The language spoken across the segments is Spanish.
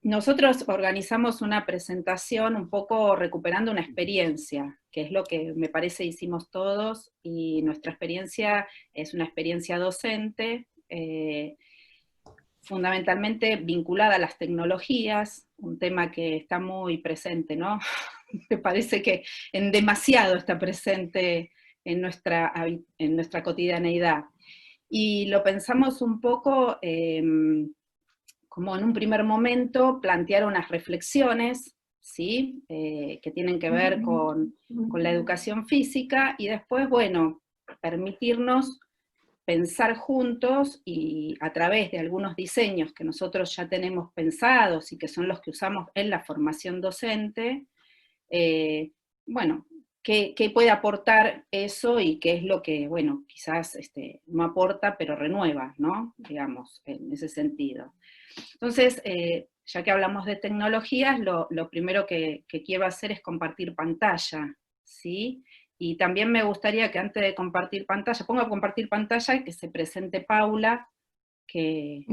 Nosotros organizamos una presentación un poco recuperando una experiencia, que es lo que me parece hicimos todos, y nuestra experiencia es una experiencia docente, fundamentalmente vinculada a las tecnologías, un tema que está muy presente, ¿no? Me parece que en demasiado está presente en nuestra cotidianeidad. Y lo pensamos un poco como en un primer momento plantear unas reflexiones, ¿sí? Que tienen que ver con la educación física, y después, bueno, permitirnos pensar juntos y a través de algunos diseños que nosotros ya tenemos pensados y que son los que usamos en la formación docente, bueno, qué puede aportar eso y qué es lo que, bueno, quizás no aporta, pero renueva, ¿no? Digamos, en ese sentido. Entonces, ya que hablamos de tecnologías, lo primero que quiero hacer es compartir pantalla, ¿sí? Y también me gustaría que antes de compartir pantalla, pongo a compartir pantalla y que se presente Paula, que,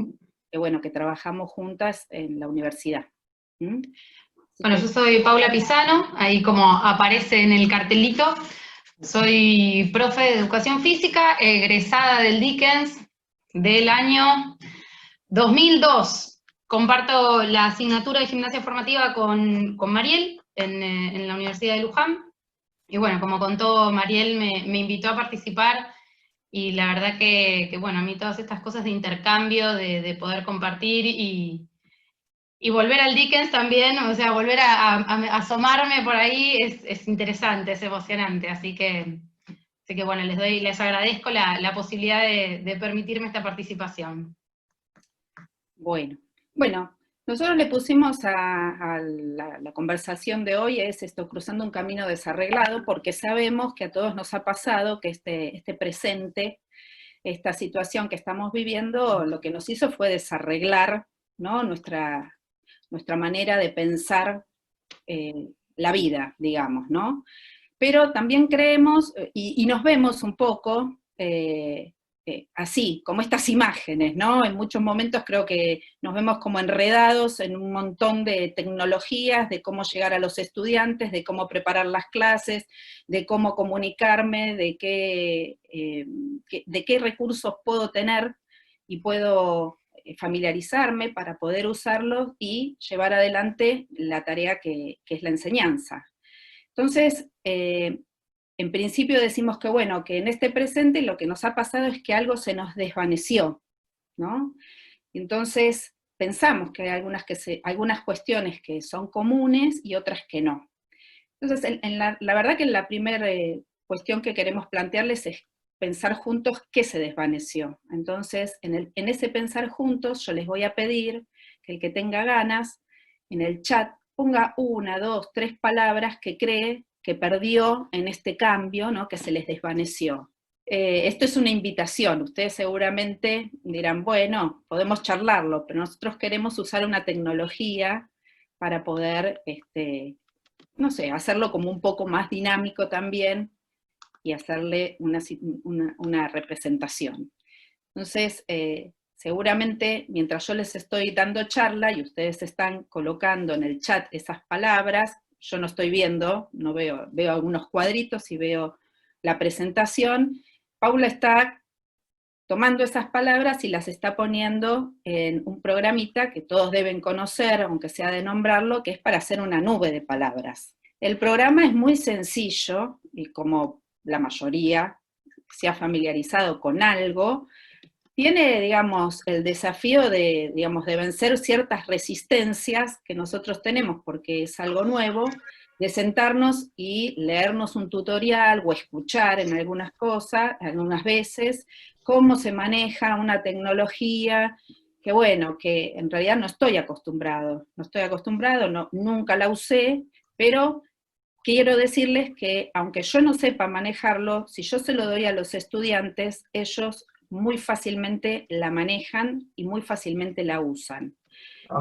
bueno, que trabajamos juntas en la universidad. ¿Mm? Así Bueno, yo que, soy Paula Pisano, ahí como aparece en el cartelito. Soy profe de educación física, egresada del Dickens del año 2002. Comparto la asignatura de gimnasia formativa con Mariel en la Universidad de Luján. Y bueno, como contó Mariel, me invitó a participar y la verdad que, bueno, a mí todas estas cosas de intercambio, de poder compartir y volver al Dickens también, o sea, volver a asomarme por ahí es interesante, es emocionante, así que bueno, les agradezco la posibilidad de permitirme esta participación. bueno, nosotros le pusimos a la conversación de hoy es esto, cruzando un camino desarreglado, porque sabemos que a todos nos ha pasado que este presente, esta situación que estamos viviendo, lo que nos hizo fue desarreglar, ¿no? nuestra manera de pensar la vida, digamos, ¿no? Pero también creemos, y nos vemos un poco así, como estas imágenes, ¿no? En muchos momentos creo que nos vemos como enredados en un montón de tecnologías, de cómo llegar a los estudiantes, de cómo preparar las clases, de cómo comunicarme, de qué recursos puedo tener y puedo familiarizarme para poder usarlos y llevar adelante la tarea que es la enseñanza. Entonces, en principio decimos que bueno, que en este presente lo que nos ha pasado es que algo se nos desvaneció, ¿no? Entonces, pensamos que hay algunas cuestiones que son comunes y otras que no. Entonces, la verdad que la primera cuestión que queremos plantearles es pensar juntos qué se desvaneció. Entonces, en ese pensar juntos, yo les voy a pedir que el que tenga ganas, en el chat, ponga una, dos, tres palabras que cree que perdió en este cambio, ¿no? Que se les desvaneció. Esto es una invitación, ustedes seguramente dirán, bueno, podemos charlarlo, pero nosotros queremos usar una tecnología para poder no sé, hacerlo como un poco más dinámico también y hacerle una representación. Entonces, seguramente mientras yo les estoy dando charla y ustedes están colocando en el chat esas palabras, yo no estoy viendo, no veo algunos cuadritos y veo la presentación. Paula está tomando esas palabras y las está poniendo en un programita que todos deben conocer, aunque sea de nombrarlo, que es para hacer una nube de palabras. El programa es muy sencillo, y como la mayoría se ha familiarizado con algo, tiene, digamos, el desafío de vencer ciertas resistencias que nosotros tenemos, porque es algo nuevo, de sentarnos y leernos un tutorial o escuchar en algunas cosas, algunas veces, cómo se maneja una tecnología, que bueno, que en realidad no estoy acostumbrado, no, nunca la usé, pero quiero decirles que aunque yo no sepa manejarlo, si yo se lo doy a los estudiantes, ellos muy fácilmente la manejan y muy fácilmente la usan.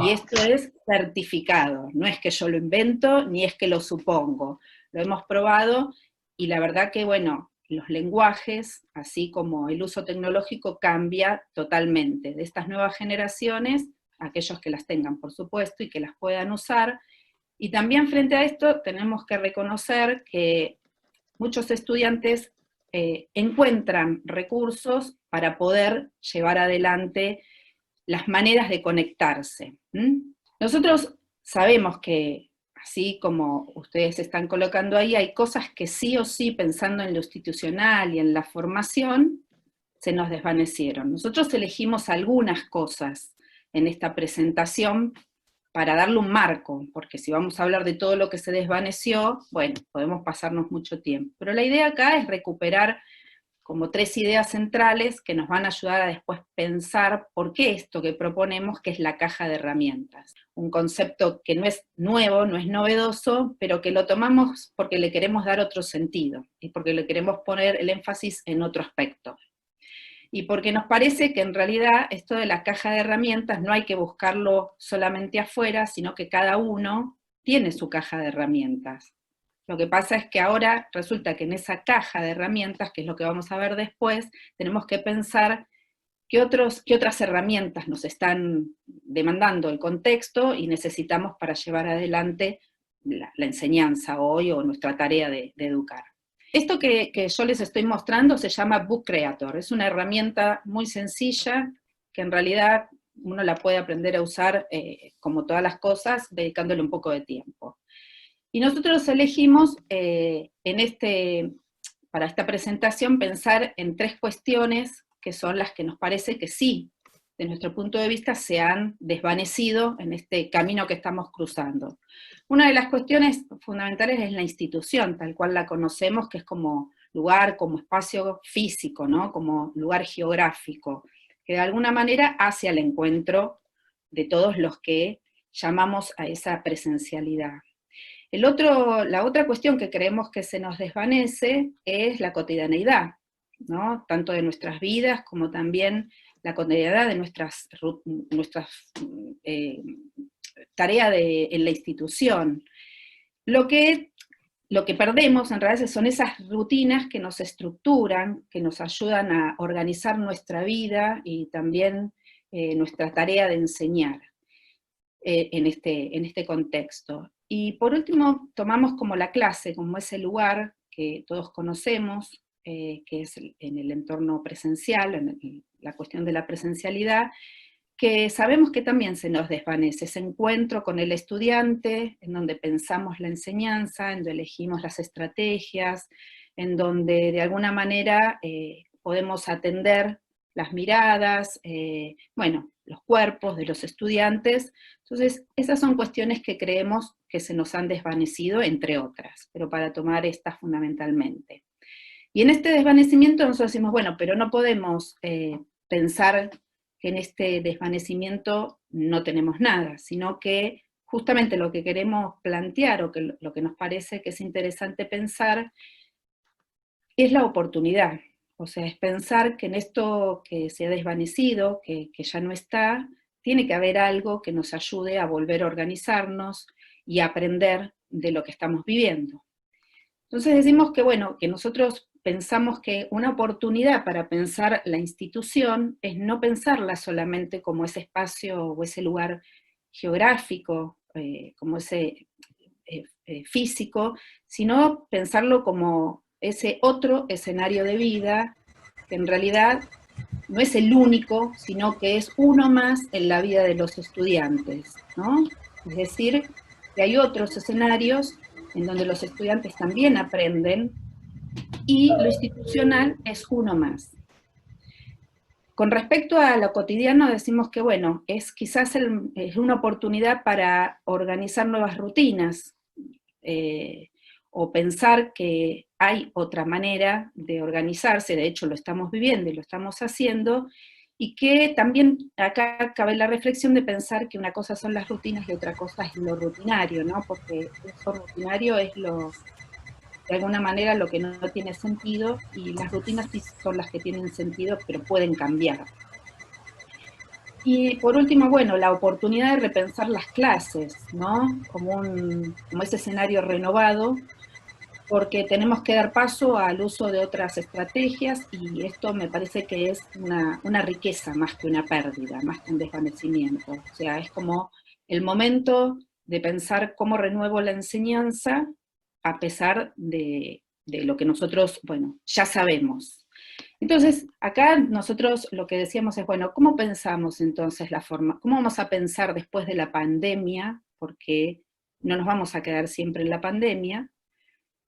Y esto es certificado, no es que yo lo invento, ni es que lo supongo. Lo hemos probado y la verdad que, bueno, los lenguajes, así como el uso tecnológico, cambia totalmente. De estas nuevas generaciones aquellos que las tengan, por supuesto, y que las puedan usar. Y también frente a esto tenemos que reconocer que muchos estudiantes encuentran recursos para poder llevar adelante las maneras de conectarse. Nosotros sabemos que, así como ustedes están colocando ahí, hay cosas que sí o sí, pensando en lo institucional y en la formación, se nos desvanecieron. Nosotros elegimos algunas cosas en esta presentación para darle un marco, porque si vamos a hablar de todo lo que se desvaneció, bueno, podemos pasarnos mucho tiempo. Pero la idea acá es recuperar como 3 ideas centrales que nos van a ayudar a después pensar por qué esto que proponemos, que es la caja de herramientas. Un concepto que no es nuevo, no es novedoso, pero que lo tomamos porque le queremos dar otro sentido, y porque le queremos poner el énfasis en otro aspecto. Y porque nos parece que en realidad esto de la caja de herramientas no hay que buscarlo solamente afuera, sino que cada uno tiene su caja de herramientas. Lo que pasa es que ahora resulta que en esa caja de herramientas, que es lo que vamos a ver después, tenemos que pensar qué otras herramientas nos están demandando el contexto y necesitamos para llevar adelante la enseñanza hoy o nuestra tarea de educar. Esto que yo les estoy mostrando se llama Book Creator, es una herramienta muy sencilla que en realidad uno la puede aprender a usar como todas las cosas, dedicándole un poco de tiempo. Y nosotros elegimos para esta presentación pensar en 3 cuestiones que son las que nos parece que sí, de nuestro punto de vista, se han desvanecido en este camino que estamos cruzando. Una de las cuestiones fundamentales es la institución, tal cual la conocemos, que es como lugar, como espacio físico, ¿no? Como lugar geográfico, que de alguna manera hace al encuentro de todos los que llamamos a esa presencialidad. La otra cuestión que creemos que se nos desvanece es la cotidianeidad, ¿no? Tanto de nuestras vidas como también la cotidianidad de nuestras tareas en la institución. Lo que perdemos en realidad son esas rutinas que nos estructuran, que nos ayudan a organizar nuestra vida y también nuestra tarea de enseñar en este contexto. Y por último, tomamos como la clase, como ese lugar que todos conocemos, que es en el entorno presencial, en la cuestión de la presencialidad, que sabemos que también se nos desvanece, ese encuentro con el estudiante, en donde pensamos la enseñanza, en donde elegimos las estrategias, en donde de alguna manera podemos atender las miradas, los cuerpos de los estudiantes. Entonces, esas son cuestiones que creemos que se nos han desvanecido, entre otras, pero para tomar estas fundamentalmente. Y en este desvanecimiento nosotros decimos, bueno, pero no podemos pensar que en este desvanecimiento no tenemos nada, sino que justamente lo que queremos plantear, o que lo que nos parece que es interesante pensar, es la oportunidad. O sea, es pensar que en esto que se ha desvanecido, que ya no está, tiene que haber algo que nos ayude a volver a organizarnos y a aprender de lo que estamos viviendo. Entonces decimos que, bueno, que nosotros pensamos que una oportunidad para pensar la institución es no pensarla solamente como ese espacio o ese lugar geográfico, como ese físico, sino pensarlo como ese otro escenario de vida, que en realidad no es el único, sino que es uno más en la vida de los estudiantes, ¿no? Es decir, que hay otros escenarios en donde los estudiantes también aprenden, y lo institucional es uno más. Con respecto a lo cotidiano decimos que, bueno, es quizás es una oportunidad para organizar nuevas rutinas, o pensar que hay otra manera de organizarse, de hecho lo estamos viviendo y lo estamos haciendo, y que también acá cabe la reflexión de pensar que una cosa son las rutinas y otra cosa es lo rutinario, ¿no? Porque eso rutinario es de alguna manera lo que no tiene sentido, y las rutinas sí son las que tienen sentido, pero pueden cambiar. Y por último, bueno, la oportunidad de repensar las clases, ¿no? Como ese escenario renovado, porque tenemos que dar paso al uso de otras estrategias y esto me parece que es una riqueza más que una pérdida, más que un desvanecimiento. O sea, es como el momento de pensar cómo renuevo la enseñanza a pesar de lo que nosotros, bueno, ya sabemos. Entonces, acá nosotros lo que decíamos es, bueno, ¿cómo pensamos entonces la forma? ¿Cómo vamos a pensar después de la pandemia? Porque no nos vamos a quedar siempre en la pandemia,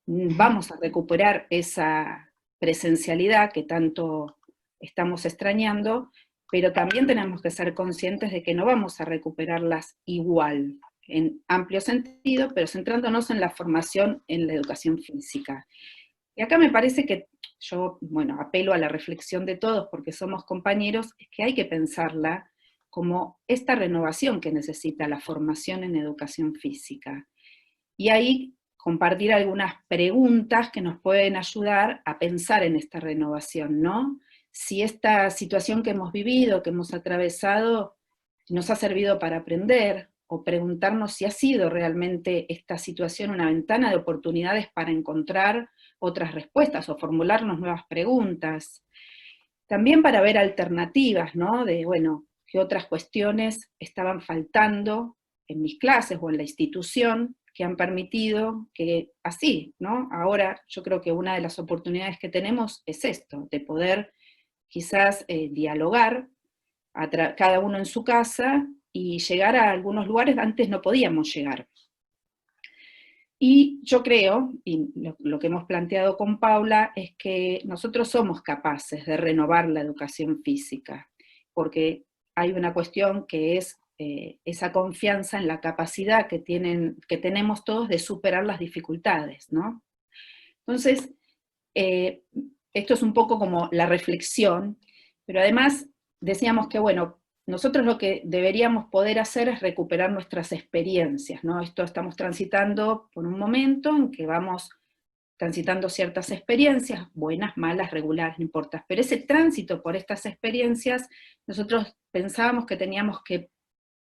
vamos a recuperar esa presencialidad que tanto estamos extrañando, pero también tenemos que ser conscientes de que no vamos a recuperarlas igual, en amplio sentido, pero centrándonos en la formación en la educación física. Y acá me parece que yo, bueno, apelo a la reflexión de todos porque somos compañeros, es que hay que pensarla como esta renovación que necesita la formación en educación física. Y ahí compartir algunas preguntas que nos pueden ayudar a pensar en esta renovación, ¿no? Si esta situación que hemos vivido, que hemos atravesado, nos ha servido para aprender, o preguntarnos si ha sido realmente esta situación una ventana de oportunidades para encontrar otras respuestas o formularnos nuevas preguntas. También para ver alternativas, ¿no? De, bueno, qué otras cuestiones estaban faltando en mis clases o en la institución que han permitido que así, ¿no? Ahora yo creo que una de las oportunidades que tenemos es esto, de poder quizás dialogar cada uno en su casa y llegar a algunos lugares que antes no podíamos llegar. Y yo creo, y lo que hemos planteado con Paula, es que nosotros somos capaces de renovar la educación física, porque hay una cuestión que es esa confianza en la capacidad que tenemos todos de superar las dificultades, ¿no? Entonces, esto es un poco como la reflexión, pero además decíamos que, bueno, nosotros lo que deberíamos poder hacer es recuperar nuestras experiencias, ¿no? Esto estamos transitando por un momento en que vamos transitando ciertas experiencias, buenas, malas, regulares, no importa, pero ese tránsito por estas experiencias, nosotros pensábamos que teníamos que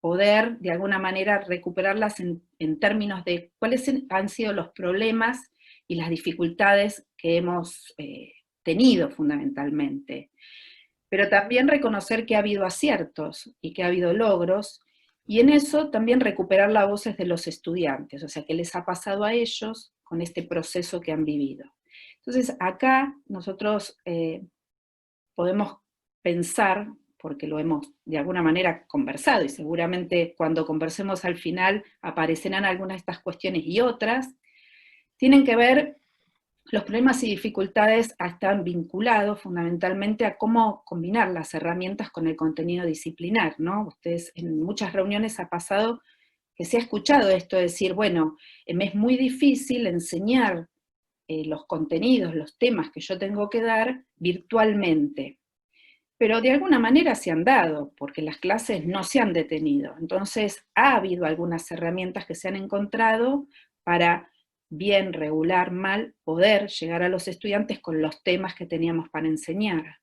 poder de alguna manera recuperarlas en términos de cuáles han sido los problemas y las dificultades que hemos tenido fundamentalmente. Pero también reconocer que ha habido aciertos y que ha habido logros, y en eso también recuperar las voces de los estudiantes, o sea, qué les ha pasado a ellos con este proceso que han vivido. Entonces, acá nosotros podemos pensar, porque lo hemos de alguna manera conversado, y seguramente cuando conversemos al final aparecerán algunas de estas cuestiones y otras, tienen que ver. Los problemas y dificultades están vinculados fundamentalmente a cómo combinar las herramientas con el contenido disciplinar, ¿no? Ustedes en muchas reuniones ha pasado que se ha escuchado esto de decir, bueno, me es muy difícil enseñar los contenidos, los temas que yo tengo que dar virtualmente. Pero de alguna manera se han dado, porque las clases no se han detenido. Entonces ha habido algunas herramientas que se han encontrado para bien, regular, mal, poder llegar a los estudiantes con los temas que teníamos para enseñar.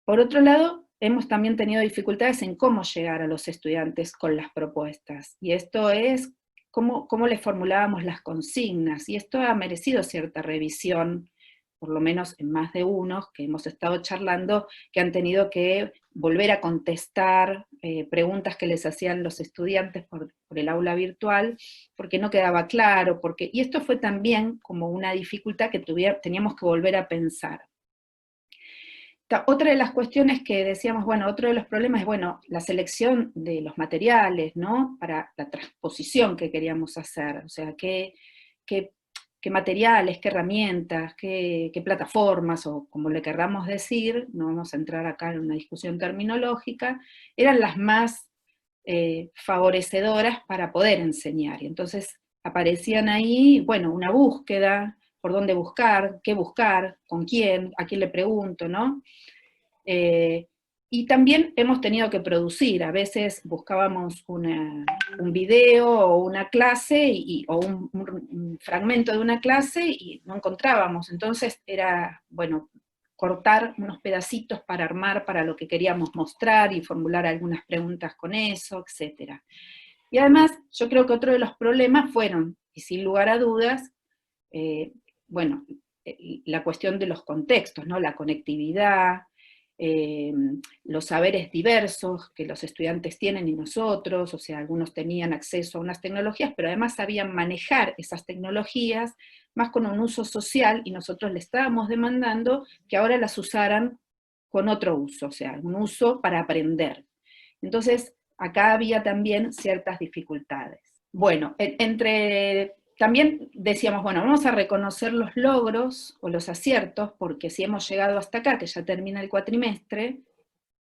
Por otro lado, hemos también tenido dificultades en cómo llegar a los estudiantes con las propuestas, y esto es cómo les formulábamos las consignas, y esto ha merecido cierta revisión, por lo menos en más de unos que hemos estado charlando, que han tenido que volver a contestar preguntas que les hacían los estudiantes por el aula virtual, porque no quedaba claro, y esto fue también como una dificultad que teníamos que volver a pensar. Otra de las cuestiones que decíamos, bueno, otro de los problemas es, bueno, la selección de los materiales, ¿no? Para la transposición que queríamos hacer, o sea, qué materiales, qué herramientas, qué plataformas, o como le querramos decir, no vamos a entrar acá en una discusión terminológica, eran las más favorecedoras para poder enseñar. Y entonces aparecían ahí, bueno, una búsqueda, por dónde buscar, qué buscar, con quién, a quién le pregunto, ¿no? Y también hemos tenido que producir, a veces buscábamos un video o una clase, o un fragmento de una clase y no encontrábamos, entonces era, bueno, cortar unos pedacitos para armar para lo que queríamos mostrar y formular algunas preguntas con eso, etc. Y además, yo creo que otro de los problemas fueron, y sin lugar a dudas, bueno, la cuestión de los contextos, ¿no? La conectividad, los saberes diversos que los estudiantes tienen y nosotros, o sea, algunos tenían acceso a unas tecnologías, pero además sabían manejar esas tecnologías más con un uso social, y nosotros le estábamos demandando que ahora las usaran con otro uso, o sea, un uso para aprender. Entonces, acá había también ciertas dificultades. Bueno, también decíamos, bueno, vamos a reconocer los logros o los aciertos, porque si hemos llegado hasta acá, que ya termina el cuatrimestre,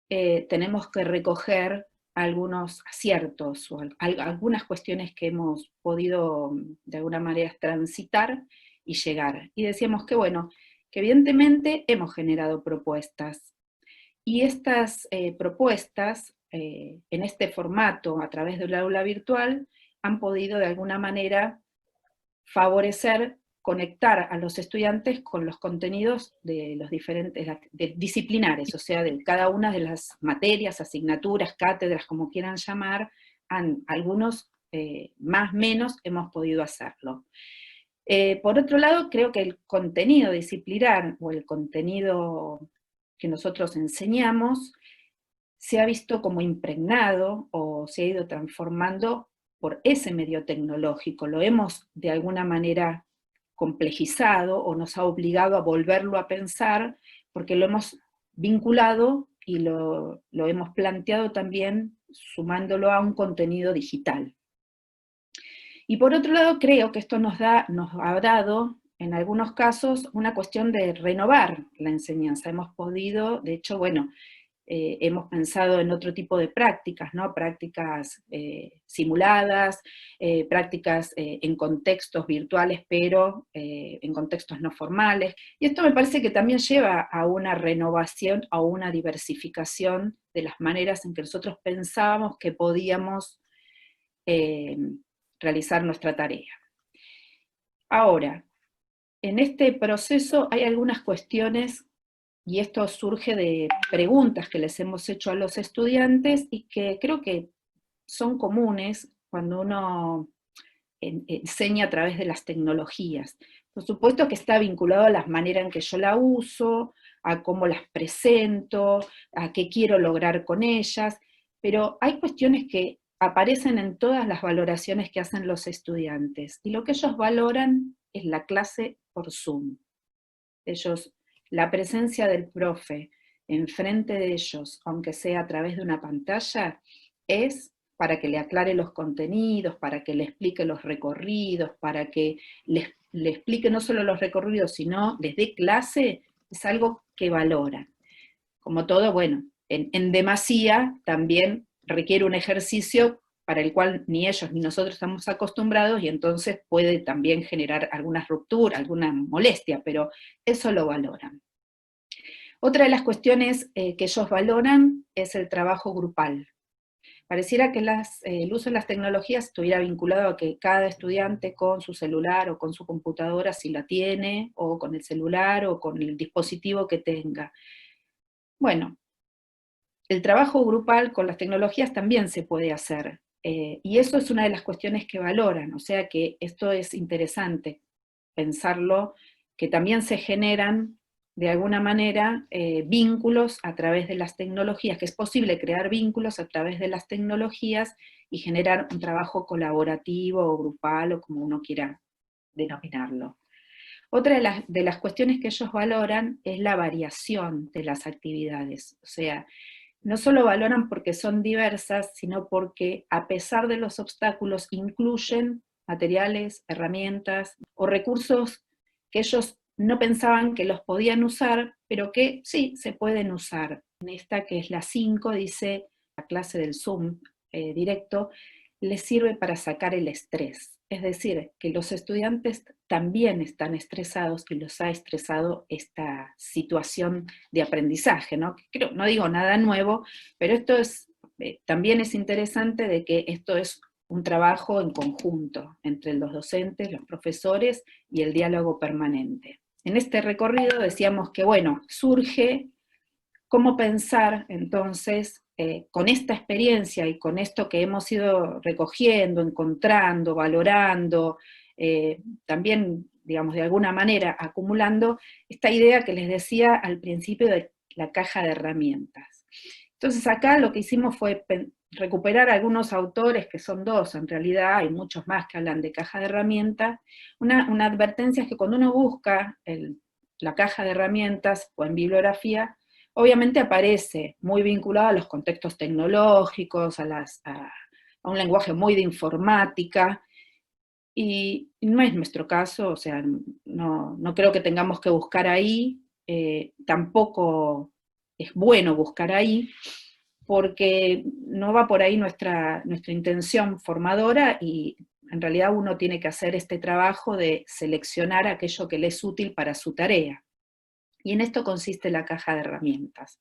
tenemos que recoger algunos aciertos o algunas cuestiones que hemos podido de alguna manera transitar y llegar. Y decíamos que bueno, que evidentemente hemos generado propuestas, y estas propuestas en este formato a través del aula virtual han podido de alguna manera favorecer, conectar a los estudiantes con los contenidos de los diferentes disciplinares, o sea, de cada una de las materias, asignaturas, cátedras, como quieran llamar, algunos más menos hemos podido hacerlo. Por otro lado, creo que el contenido disciplinar o el contenido que nosotros enseñamos se ha visto como impregnado o se ha ido transformando por ese medio tecnológico. Lo hemos de alguna manera complejizado o nos ha obligado a volverlo a pensar, porque lo hemos vinculado y lo hemos planteado también sumándolo a un contenido digital. Y por otro lado, creo que esto nos ha dado, en algunos casos, una cuestión de renovar la enseñanza. Hemos podido, de hecho, bueno, hemos pensado en otro tipo de prácticas, ¿no? Prácticas simuladas, prácticas en contextos virtuales, pero en contextos no formales. Y esto me parece que también lleva a una renovación, a una diversificación de las maneras en que nosotros pensábamos que podíamos realizar nuestra tarea. Ahora, en este proceso hay algunas cuestiones, y esto surge de preguntas que les hemos hecho a los estudiantes y que creo que son comunes cuando uno enseña a través de las tecnologías. Por supuesto que está vinculado a la manera en que yo la uso, a cómo las presento, a qué quiero lograr con ellas, pero hay cuestiones que aparecen en todas las valoraciones que hacen los estudiantes, y lo que ellos valoran es la clase por Zoom. Ellos, la presencia del profe enfrente de ellos, aunque sea a través de una pantalla, es para que le aclare los contenidos, para que le explique los recorridos, para que le explique no solo los recorridos, sino les dé clase, es algo que valoran. Como todo, bueno, en demasía también requiere un ejercicio para el cual ni ellos ni nosotros estamos acostumbrados, y entonces puede también generar alguna ruptura, alguna molestia, pero eso lo valoran. Otra de las cuestiones que ellos valoran es el trabajo grupal. Pareciera que el uso de las tecnologías estuviera vinculado a que cada estudiante con su celular o con su computadora, si la tiene, o con el celular o con el dispositivo que tenga. Bueno, el trabajo grupal con las tecnologías también se puede hacer, y eso es una de las cuestiones que valoran, o sea que esto es interesante pensarlo, que también se generan de alguna manera vínculos a través de las tecnologías, que es posible crear vínculos a través de las tecnologías y generar un trabajo colaborativo o grupal, o como uno quiera denominarlo. Otra de las cuestiones que ellos valoran es la variación de las actividades, o sea, no solo valoran porque son diversas, sino porque a pesar de los obstáculos incluyen materiales, herramientas o recursos que ellos no pensaban que los podían usar, pero que sí se pueden usar. En esta, que es la 5, dice, la clase del Zoom directo, les sirve para sacar el estrés. Es decir, que los estudiantes también están estresados y los ha estresado esta situación de aprendizaje, ¿no? Creo, no digo nada nuevo, pero esto es, también es interesante, de que esto es un trabajo en conjunto entre los docentes, los profesores y el diálogo permanente. En este recorrido decíamos que, bueno, surge cómo pensar entonces con esta experiencia y con esto que hemos ido recogiendo, encontrando, valorando, también digamos, de alguna manera acumulando esta idea que les decía al principio de la caja de herramientas. Entonces acá lo que hicimos fue recuperar algunos autores, que son dos, en realidad hay muchos más que hablan de caja de herramientas. Una advertencia es que cuando uno busca la caja de herramientas o en bibliografía, obviamente aparece muy vinculado a los contextos tecnológicos, a un lenguaje muy de informática, y no es nuestro caso, o sea, no creo que tengamos que buscar ahí, tampoco es bueno buscar ahí, porque no va por ahí nuestra intención formadora, y en realidad uno tiene que hacer este trabajo de seleccionar aquello que le es útil para su tarea. Y en esto consiste la caja de herramientas.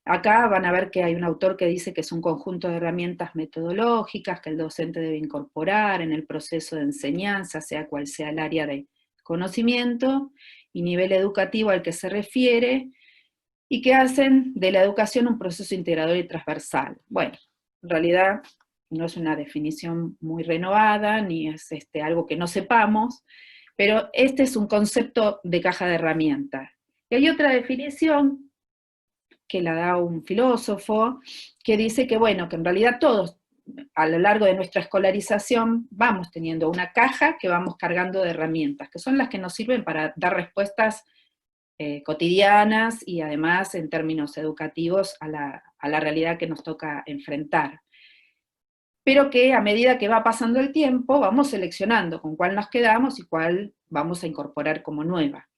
Acá van a ver que hay un autor que dice que es un conjunto de herramientas metodológicas que el docente debe incorporar en el proceso de enseñanza, sea cual sea el área de conocimiento y nivel educativo al que se refiere, y que hacen de la educación un proceso integrador y transversal. Bueno, en realidad no es una definición muy renovada, ni es algo que no sepamos, pero este es un concepto de caja de herramientas. Y hay otra definición que la da un filósofo, que dice que, bueno, que en realidad todos, a lo largo de nuestra escolarización, vamos teniendo una caja que vamos cargando de herramientas, que son las que nos sirven para dar respuestas cotidianas y además en términos educativos a la realidad que nos toca enfrentar. Pero que a medida que va pasando el tiempo, vamos seleccionando con cuál nos quedamos y cuál vamos a incorporar como nueva.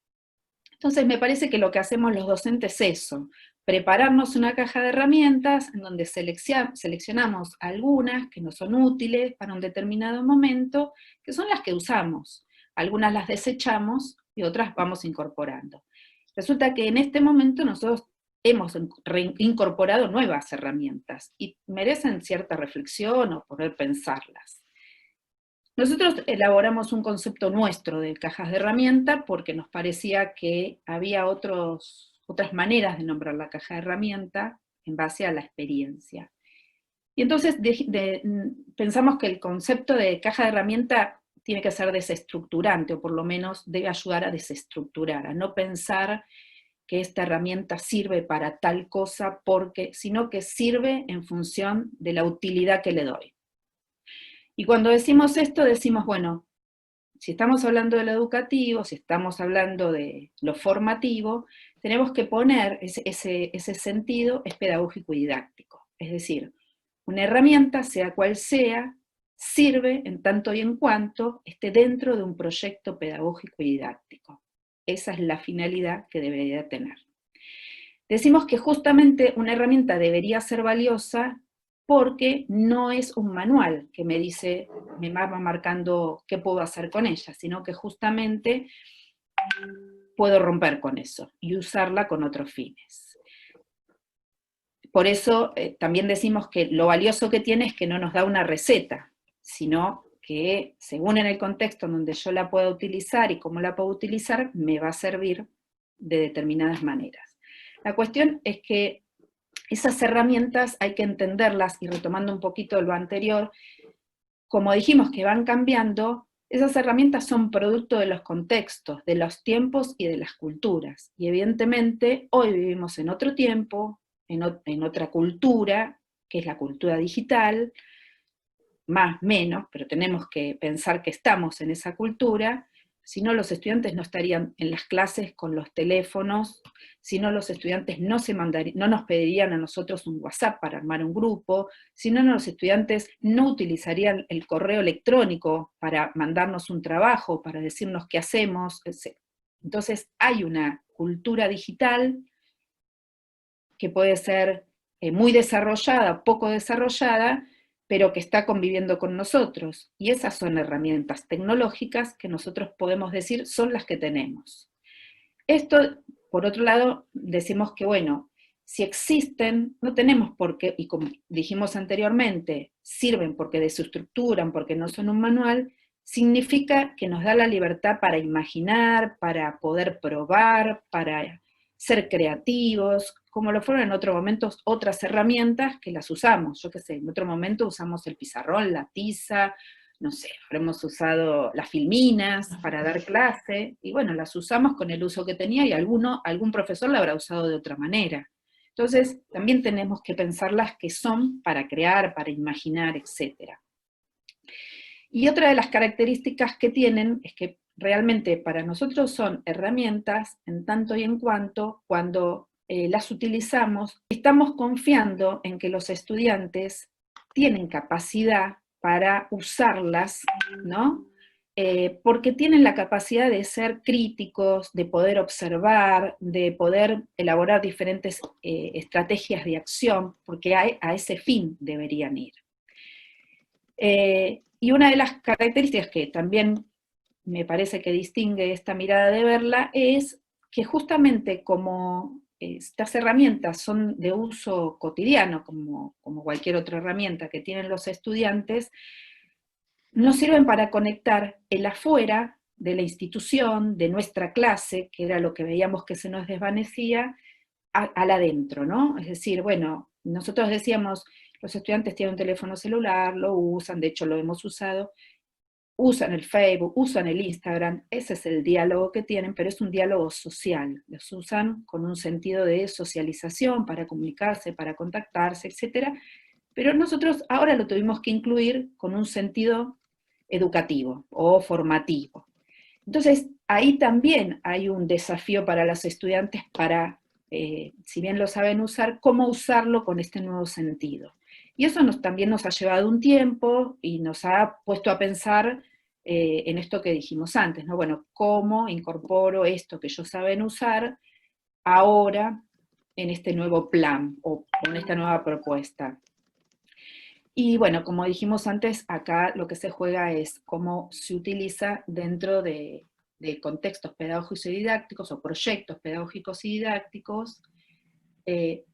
Entonces me parece que lo que hacemos los docentes es eso, prepararnos una caja de herramientas en donde seleccionamos algunas que nos son útiles para un determinado momento, que son las que usamos. Algunas las desechamos y otras vamos incorporando. Resulta que en este momento nosotros hemos incorporado nuevas herramientas y merecen cierta reflexión o poder pensarlas. Nosotros elaboramos un concepto nuestro de cajas de herramienta porque nos parecía que había otras maneras de nombrar la caja de herramienta en base a la experiencia. Y entonces pensamos que el concepto de caja de herramienta tiene que ser desestructurante, o por lo menos debe ayudar a desestructurar, a no pensar que esta herramienta sirve para tal cosa, sino que sirve en función de la utilidad que le doy. Y cuando decimos esto, decimos, bueno, si estamos hablando de lo educativo, si estamos hablando de lo formativo, tenemos que poner ese sentido es pedagógico y didáctico. Es decir, una herramienta, sea cual sea, sirve en tanto y en cuanto esté dentro de un proyecto pedagógico y didáctico. Esa es la finalidad que debería tener. Decimos que justamente una herramienta debería ser valiosa porque no es un manual que me dice, me va marcando qué puedo hacer con ella, sino que justamente puedo romper con eso y usarla con otros fines. Por eso también decimos que lo valioso que tiene es que no nos da una receta, sino que según en el contexto en donde yo la pueda utilizar y cómo la puedo utilizar, me va a servir de determinadas maneras. La cuestión es que esas herramientas hay que entenderlas, y retomando un poquito lo anterior, como dijimos que van cambiando, esas herramientas son producto de los contextos, de los tiempos y de las culturas. Y evidentemente hoy vivimos en otro tiempo, en otra cultura, que es la cultura digital, más, menos, pero tenemos que pensar que estamos en esa cultura. Si no, los estudiantes no estarían en las clases con los teléfonos, si no, los estudiantes no nos pedirían a nosotros un WhatsApp para armar un grupo, si no, los estudiantes no utilizarían el correo electrónico para mandarnos un trabajo, para decirnos qué hacemos, etc. Entonces hay una cultura digital que puede ser muy desarrollada, poco desarrollada, pero que está conviviendo con nosotros. Y esas son herramientas tecnológicas que nosotros podemos decir son las que tenemos. Esto, por otro lado, decimos que, bueno, si existen, no tenemos por qué, y como dijimos anteriormente, sirven porque desestructuran, porque no son un manual, significa que nos da la libertad para imaginar, para poder probar, para ser creativos, como lo fueron en otros momentos otras herramientas que las usamos. Yo qué sé, en otro momento usamos el pizarrón, la tiza, no sé, habremos usado las filminas para dar clase, y bueno, las usamos con el uso que tenía, y algún profesor la habrá usado de otra manera. Entonces, también tenemos que pensar las que son para crear, para imaginar, etc. Y otra de las características que tienen es que realmente para nosotros son herramientas en tanto y en cuanto, cuando las utilizamos, estamos confiando en que los estudiantes tienen capacidad para usarlas, ¿no? Porque tienen la capacidad de ser críticos, de poder observar, de poder elaborar diferentes estrategias de acción, porque a ese fin deberían ir. Y una de las características que también me parece que distingue esta mirada de verla es que justamente como estas herramientas son de uso cotidiano, como cualquier otra herramienta que tienen los estudiantes, nos sirven para conectar el afuera de la institución, de nuestra clase, que era lo que veíamos que se nos desvanecía, al adentro, ¿no? Es decir, bueno, nosotros decíamos, los estudiantes tienen un teléfono celular, lo usan, de hecho lo hemos usado, usan el Facebook, usan el Instagram, ese es el diálogo que tienen, pero es un diálogo social, los usan con un sentido de socialización, para comunicarse, para contactarse, etc. Pero nosotros ahora lo tuvimos que incluir con un sentido educativo o formativo. Entonces, ahí también hay un desafío para los estudiantes para, si bien lo saben usar, cómo usarlo con este nuevo sentido. Y eso también nos ha llevado un tiempo y nos ha puesto a pensar en esto que dijimos antes, ¿no? Bueno, ¿cómo incorporo esto que ellos saben usar ahora en este nuevo plan o con esta nueva propuesta? Y bueno, como dijimos antes, acá lo que se juega es cómo se utiliza dentro de contextos pedagógicos y didácticos o proyectos pedagógicos y didácticos,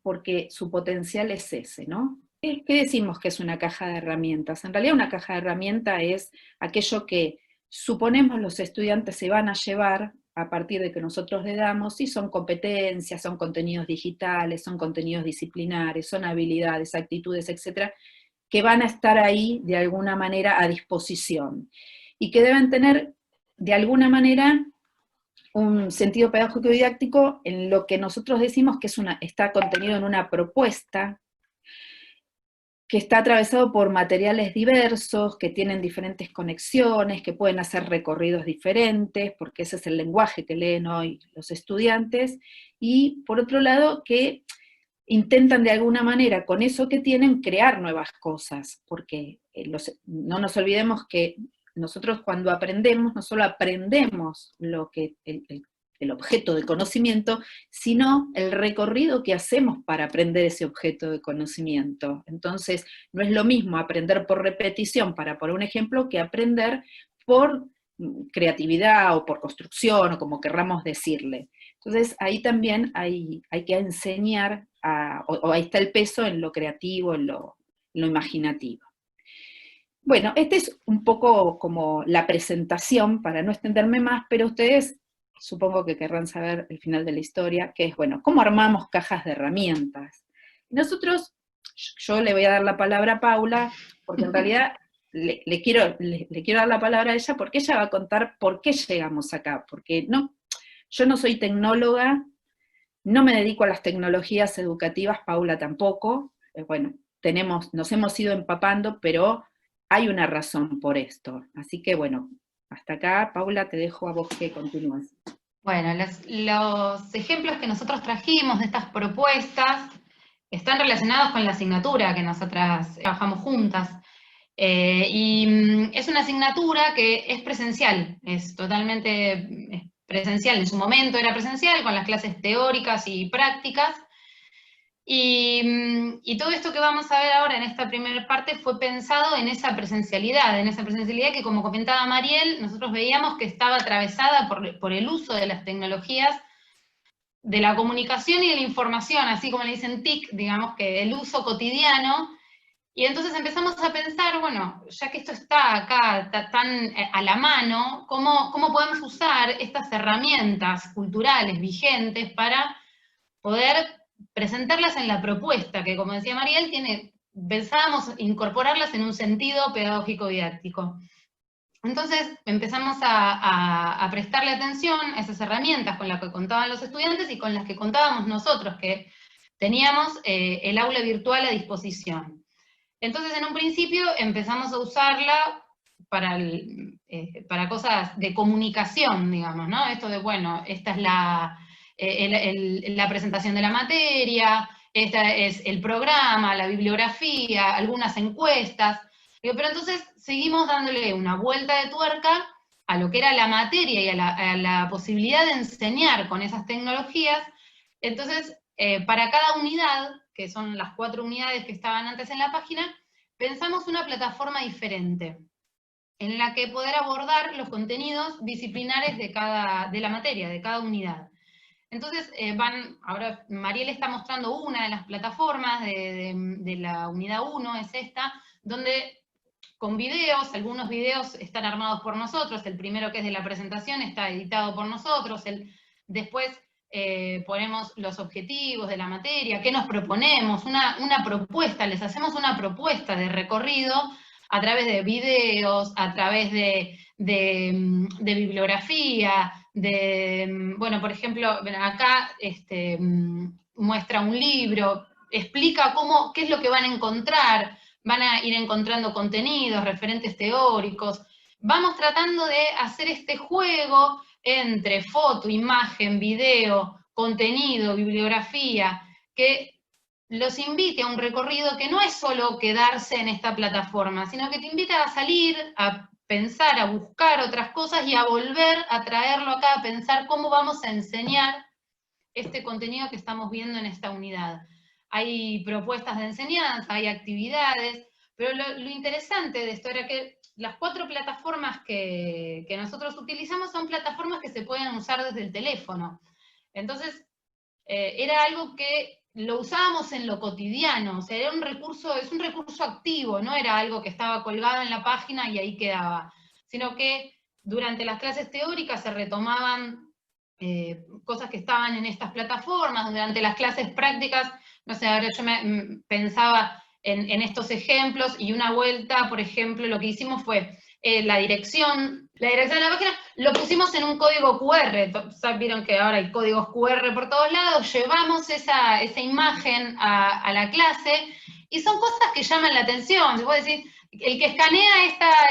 porque su potencial es ese, ¿no? ¿Qué decimos que es una caja de herramientas? En realidad una caja de herramientas es aquello que suponemos los estudiantes se van a llevar a partir de que nosotros le damos, si son competencias, son contenidos digitales, son contenidos disciplinares, son habilidades, actitudes, etcétera, que van a estar ahí de alguna manera a disposición, y que deben tener de alguna manera un sentido pedagógico y didáctico en lo que nosotros decimos que está contenido en una propuesta, que está atravesado por materiales diversos, que tienen diferentes conexiones, que pueden hacer recorridos diferentes, porque ese es el lenguaje que leen hoy los estudiantes, y por otro lado, que intentan de alguna manera, con eso que tienen, crear nuevas cosas, porque no nos olvidemos que nosotros cuando aprendemos, no solo aprendemos lo que el objeto de conocimiento, sino el recorrido que hacemos para aprender ese objeto de conocimiento. Entonces, no es lo mismo aprender por repetición, para poner un ejemplo, que aprender por creatividad o por construcción, o como querramos decirle. Entonces, ahí también hay que enseñar, o ahí está el peso en lo creativo, en lo imaginativo. Bueno, este es un poco como la presentación, para no extenderme más, pero ustedes supongo que querrán saber el final de la historia, que es, bueno, ¿cómo armamos cajas de herramientas? Nosotros, yo le voy a dar la palabra a Paula, porque en realidad le quiero dar la palabra a ella, porque ella va a contar por qué llegamos acá, porque yo no soy tecnóloga, no me dedico a las tecnologías educativas, Paula tampoco, bueno, nos hemos ido empapando, pero hay una razón por esto. Así que bueno, hasta acá, Paula, te dejo a vos que continúes. Bueno, los ejemplos que nosotros trajimos de estas propuestas están relacionados con la asignatura que nosotras trabajamos juntas. Y es una asignatura que es presencial, es totalmente presencial. En su momento era presencial, con las clases teóricas y prácticas. Y todo esto que vamos a ver ahora en esta primera parte fue pensado en esa presencialidad que, como comentaba Mariel, nosotros veíamos que estaba atravesada por el uso de las tecnologías de la comunicación y de la información, así como le dicen TIC, digamos que el uso cotidiano. Y entonces empezamos a pensar, bueno, ya que esto está acá, está tan a la mano, ¿cómo podemos usar estas herramientas culturales vigentes para poder presentarlas en la propuesta, que como decía Mariel, tiene pensábamos incorporarlas en un sentido pedagógico didáctico. Entonces empezamos a prestarle atención a esas herramientas con las que contaban los estudiantes y con las que contábamos nosotros, que teníamos el aula virtual a disposición. Entonces en un principio empezamos a usarla para cosas de comunicación, digamos, ¿no? Esto de, bueno, esta es la presentación de la materia, esta es el programa, la bibliografía, algunas encuestas. Pero entonces seguimos dándole una vuelta de tuerca a lo que era la materia y a la posibilidad de enseñar con esas tecnologías. Entonces, para cada unidad, que son las 4 unidades que estaban antes en la página, pensamos una plataforma diferente, en la que poder abordar los contenidos disciplinares de la materia, de cada unidad. Entonces, ahora Mariel está mostrando una de las plataformas de la unidad 1, es esta, donde con videos, algunos videos están armados por nosotros, el primero que es de la presentación está editado por nosotros, después ponemos los objetivos de la materia, qué nos proponemos, una propuesta, les hacemos una propuesta de recorrido a través de videos, a través de bibliografía, bueno, por ejemplo, acá muestra un libro, explica qué es lo que van a encontrar, van a ir encontrando contenidos, referentes teóricos. Vamos tratando de hacer este juego entre foto, imagen, video, contenido, bibliografía, que los invite a un recorrido que no es solo quedarse en esta plataforma, sino que te invita a salir, a pensar, a buscar otras cosas y a volver a traerlo acá, a pensar cómo vamos a enseñar este contenido que estamos viendo en esta unidad. Hay propuestas de enseñanza, hay actividades, pero lo interesante de esto era que las 4 plataformas que nosotros utilizamos son plataformas que se pueden usar desde el teléfono. Entonces, era algo que lo usábamos en lo cotidiano, o sea, es un recurso activo, no era algo que estaba colgado en la página y ahí quedaba, sino que durante las clases teóricas se retomaban cosas que estaban en estas plataformas, durante las clases prácticas, no sé, ahora yo pensaba en estos ejemplos, y una vuelta, por ejemplo, lo que hicimos fue la dirección de la página, lo pusimos en un código QR, vieron que ahora hay códigos QR por todos lados, llevamos esa imagen a la clase, y son cosas que llaman la atención. Se puede decir, el que escanea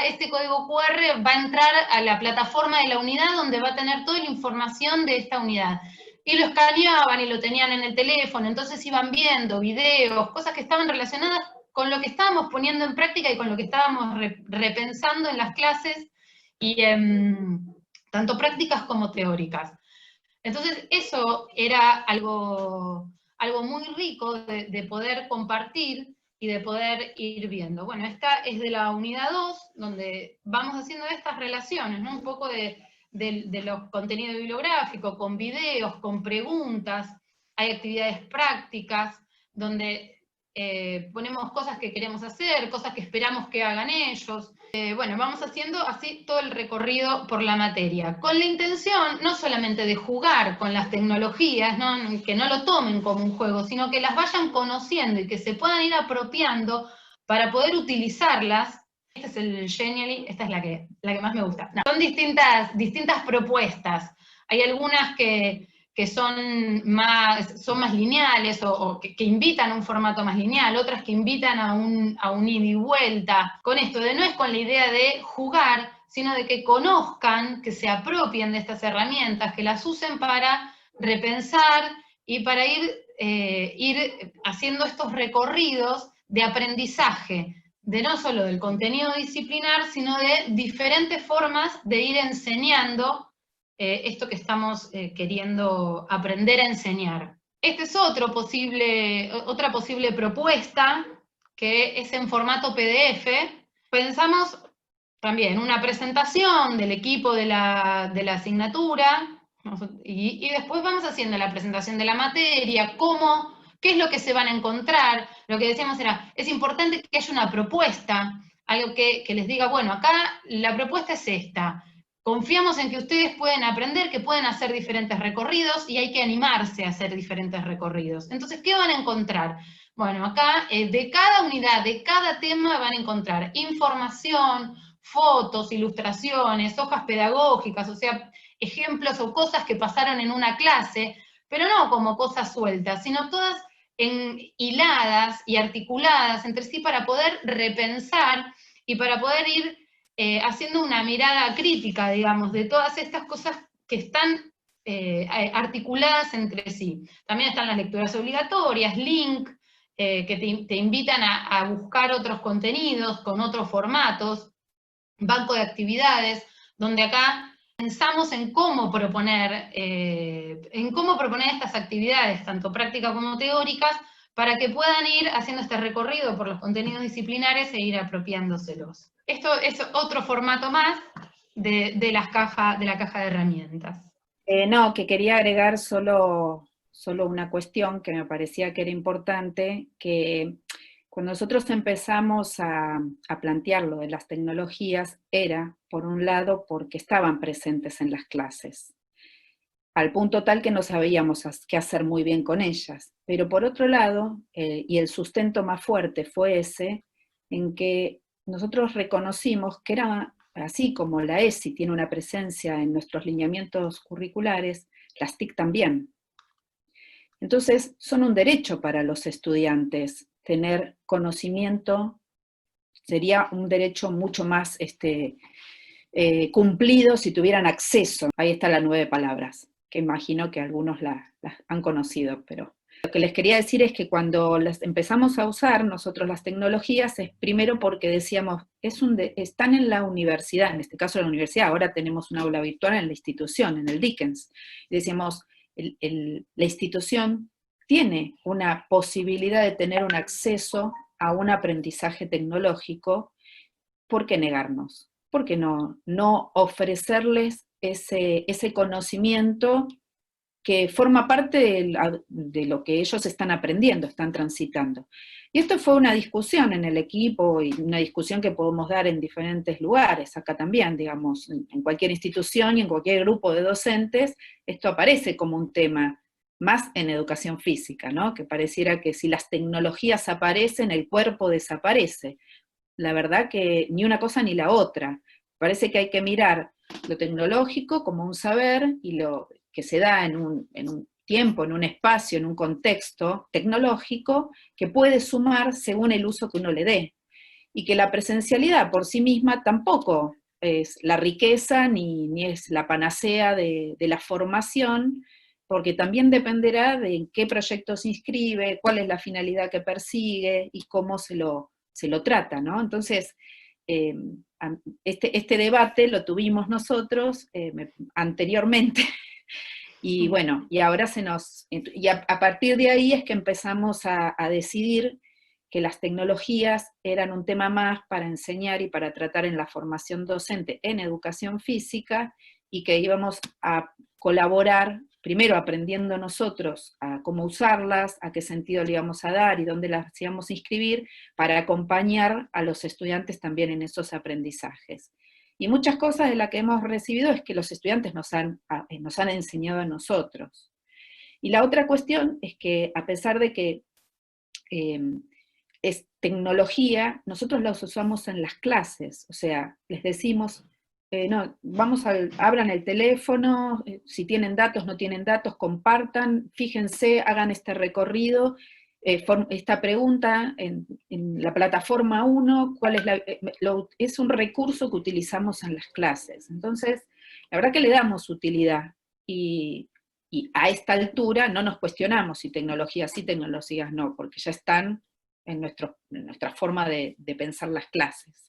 este código QR va a entrar a la plataforma de la unidad donde va a tener toda la información de esta unidad. Y lo escaneaban y lo tenían en el teléfono, entonces iban viendo videos, cosas que estaban relacionadas con lo que estábamos poniendo en práctica y con lo que estábamos repensando en las clases, y tanto prácticas como teóricas. Entonces eso era algo muy rico de poder compartir y de poder ir viendo. Bueno, esta es de la unidad 2, donde vamos haciendo estas relaciones, ¿no? Un poco de los contenidos bibliográficos, con videos, con preguntas, hay actividades prácticas, donde ponemos cosas que queremos hacer, cosas que esperamos que hagan ellos. Bueno, vamos haciendo así todo el recorrido por la materia, con la intención no solamente de jugar con las tecnologías, ¿no? Que no lo tomen como un juego, sino que las vayan conociendo y que se puedan ir apropiando para poder utilizarlas. Este es el Genially, esta es la que más me gusta. No, son distintas propuestas. Hay algunas que son más lineales, o que invitan a un formato más lineal, otras que invitan a un ida y vuelta. Con esto, no es con la idea de jugar, sino de que conozcan, que se apropien de estas herramientas, que las usen para repensar y para ir haciendo estos recorridos de aprendizaje, de no solo del contenido disciplinar, sino de diferentes formas de ir enseñando esto que estamos queriendo aprender a enseñar. Esta es otra posible propuesta, que es en formato PDF. Pensamos también una presentación del equipo de la asignatura, y después vamos haciendo la presentación de la materia, qué es lo que se van a encontrar. Lo que decíamos era, es importante que haya una propuesta, algo que les diga, bueno, acá la propuesta es esta, confiamos en que ustedes pueden aprender, que pueden hacer diferentes recorridos, y hay que animarse a hacer diferentes recorridos. Entonces, ¿qué van a encontrar? Bueno, acá de cada unidad, de cada tema van a encontrar información, fotos, ilustraciones, hojas pedagógicas, o sea, ejemplos o cosas que pasaron en una clase, pero no como cosas sueltas, sino todas hiladas y articuladas entre sí para poder repensar y para poder ir haciendo una mirada crítica, digamos, de todas estas cosas que están articuladas entre sí. También están las lecturas obligatorias, link, que te invitan a buscar otros contenidos con otros formatos, banco de actividades, donde acá pensamos en cómo proponer estas actividades, tanto prácticas como teóricas, para que puedan ir haciendo este recorrido por los contenidos disciplinares e ir apropiándoselos. Esto es otro formato más de la caja de herramientas. No, que quería agregar solo una cuestión que me parecía que era importante, que cuando nosotros empezamos a plantear lo de las tecnologías, era, por un lado, porque estaban presentes en las clases, al punto tal que no sabíamos qué hacer muy bien con ellas. Pero por otro lado, y el sustento más fuerte fue ese, en que nosotros reconocimos que era, así como la ESI tiene una presencia en nuestros lineamientos curriculares, las TIC también. Entonces, son un derecho para los estudiantes tener conocimiento, sería un derecho mucho más cumplido si tuvieran acceso. Ahí está la 9 palabras, que imagino que algunos las han conocido, pero lo que les quería decir es que cuando las empezamos a usar nosotros las tecnologías es primero porque decíamos, están en la universidad, en este caso en la universidad, ahora tenemos un aula virtual en la institución, en el Dickens, y decíamos, la institución tiene una posibilidad de tener un acceso a un aprendizaje tecnológico, ¿por qué negarnos? ¿Por qué no ofrecerles ese conocimiento que forma parte de lo que ellos están aprendiendo, están transitando? Y esto fue una discusión en el equipo y una discusión que podemos dar en diferentes lugares, acá también, digamos, en cualquier institución y en cualquier grupo de docentes, esto aparece como un tema, más en educación física, ¿no? Que pareciera que si las tecnologías aparecen, el cuerpo desaparece. La verdad que ni una cosa ni la otra. Parece que hay que mirar lo tecnológico como un saber y lo que se da en un tiempo, en un espacio, en un contexto tecnológico, que puede sumar según el uso que uno le dé. Y que la presencialidad por sí misma tampoco es la riqueza ni es la panacea de la formación, porque también dependerá de en qué proyecto se inscribe, cuál es la finalidad que persigue y cómo se lo trata, ¿no? Entonces, este debate lo tuvimos nosotros anteriormente, y bueno, y ahora a partir de ahí es que empezamos a decidir que las tecnologías eran un tema más para enseñar y para tratar en la formación docente en educación física, y que íbamos a colaborar, primero aprendiendo nosotros a cómo usarlas, a qué sentido le íbamos a dar y dónde las íbamos a inscribir, para acompañar a los estudiantes también en esos aprendizajes. Y muchas cosas de las que hemos recibido es que los estudiantes nos han enseñado a nosotros. Y la otra cuestión es que, a pesar de que es tecnología, nosotros la usamos en las clases, o sea, les decimos, no, abran el teléfono, si tienen datos, no tienen datos, compartan, fíjense, hagan este recorrido, esta pregunta en la plataforma 1, ¿cuál es es un recurso que utilizamos en las clases. Entonces, la verdad que le damos utilidad, y a esta altura no nos cuestionamos si tecnologías sí, tecnologías no, porque ya están en nuestra forma de pensar las clases.